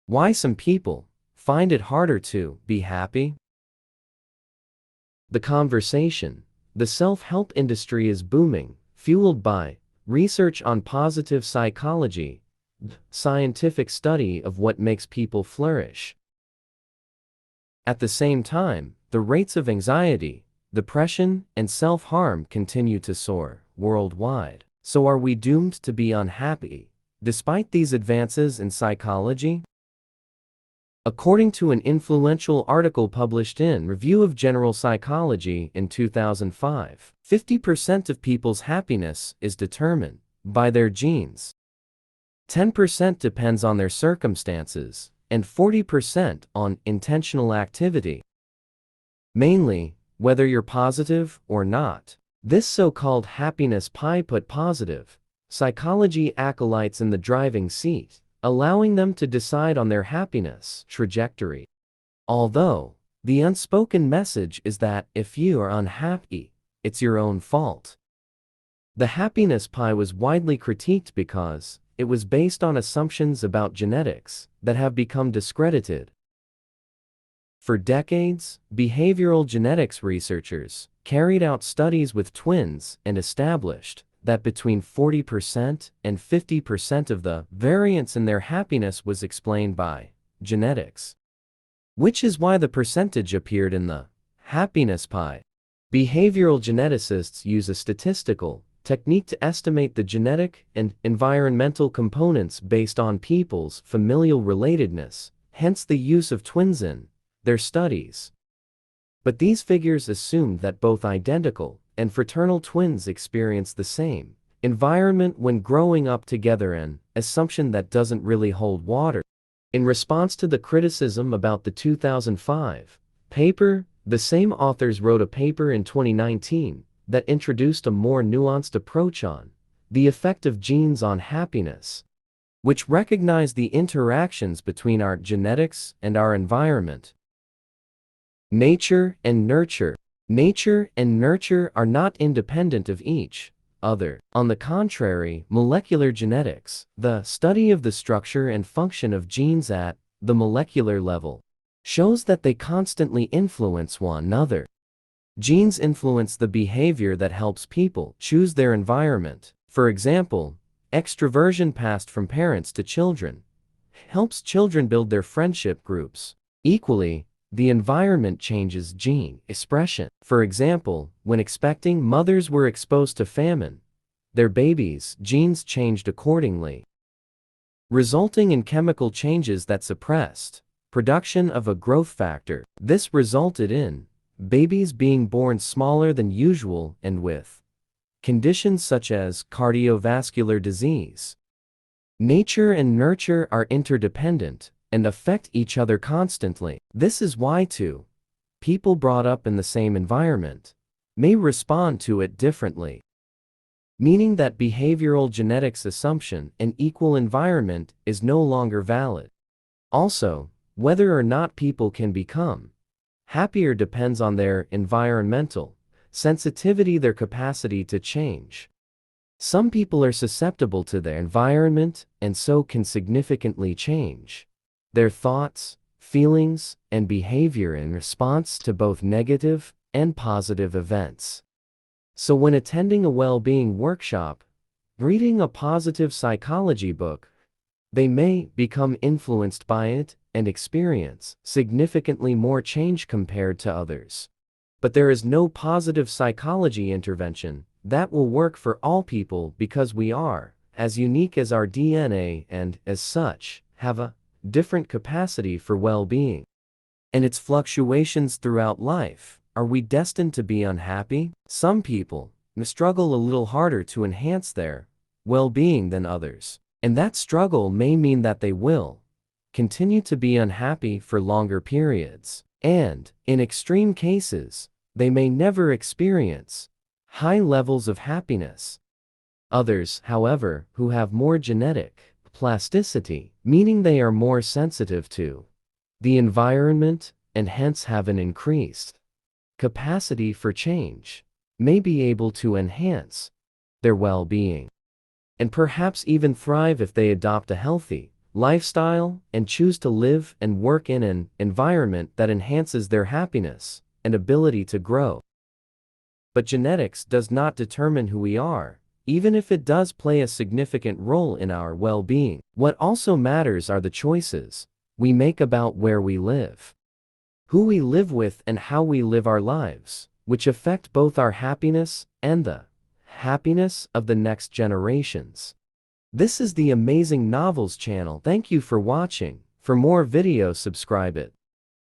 Why some people find it harder to be happy? The conversation. The self-help industry is booming, fueled by research on positive psychology, scientific study of what makes people flourish. At the same time, the rates of anxiety, depression, and self-harm continue to soar worldwide. So are we doomed to be unhappy, despite these advances in psychology? According to an influential article published in Review of General Psychology in 2005, 50% of people's happiness is determined by their genes. 10% depends on their circumstances, and 40% on intentional activity. Mainly, whether you're positive or not. This so-called happiness pie put positive psychology acolytes in the driving seat, allowing them to decide on their happiness trajectory. Although, the unspoken message is that if you are unhappy, it's your own fault. The happiness pie was widely critiqued because it was based on assumptions about genetics that have become discredited. For decades, behavioral genetics researchers carried out studies with twins and established that between 40% and 50% of the variance in their happiness was explained by genetics. Which is why the percentage appeared in the happiness pie. Behavioral geneticists use a statistical technique to estimate the genetic and environmental components based on people's familial relatedness, hence the use of twins in their studies. But these figures assumed that both identical and fraternal twins experience the same environment when growing up together, an assumption that doesn't really hold water. In response to the criticism about the 2005 paper, the same authors wrote a paper in 2019 that introduced a more nuanced approach on the effect of genes on happiness, which recognized the interactions between our genetics and our environment. Nature and nurture. Nature and nurture are not independent of each other. On the contrary, molecular genetics, the study of the structure and function of genes at the molecular level, shows that they constantly influence one another. Genes influence the behavior that helps people choose their environment. For example, extroversion passed from parents to children helps children build their friendship groups. Equally, the environment changes gene expression. For example, when expecting mothers were exposed to famine, their babies' genes changed accordingly, resulting in chemical changes that suppressed production of a growth factor. This resulted in babies being born smaller than usual and with conditions such as cardiovascular disease. Nature and nurture are interdependent and affect each other constantly. This is why two people brought up in the same environment may respond to it differently, meaning that behavioral genetics assumption an equal environment is no longer valid. Also, whether or not people can become happier depends on their environmental sensitivity, their capacity to change. Some people are susceptible to their environment and so can significantly change their thoughts, feelings, and behavior in response to both negative and positive events. So when attending a well-being workshop, reading a positive psychology book, they may become influenced by it and experience significantly more change compared to others. But there is no positive psychology intervention that will work for all people because we are as unique as our DNA and, as such, have a different capacity for well-being and its fluctuations throughout life. Are we destined to be unhappy? Some people may struggle a little harder to enhance their well-being than others, and that struggle may mean that they will continue to be unhappy for longer periods, and, in extreme cases, they may never experience high levels of happiness. Others, however, who have more genetic plasticity, meaning they are more sensitive to the environment and hence have an increased capacity for change, may be able to enhance their well-being and perhaps even thrive if they adopt a healthy lifestyle, and choose to live and work in an environment that enhances their happiness and ability to grow. But genetics does not determine who we are, even if it does play a significant role in our well-being. What also matters are the choices we make about where we live, who we live with, and how we live our lives, which affect both our happiness and the happiness of the next generations. This is the Amazing Novels channel. Thank you for watching. For more videos, subscribe it.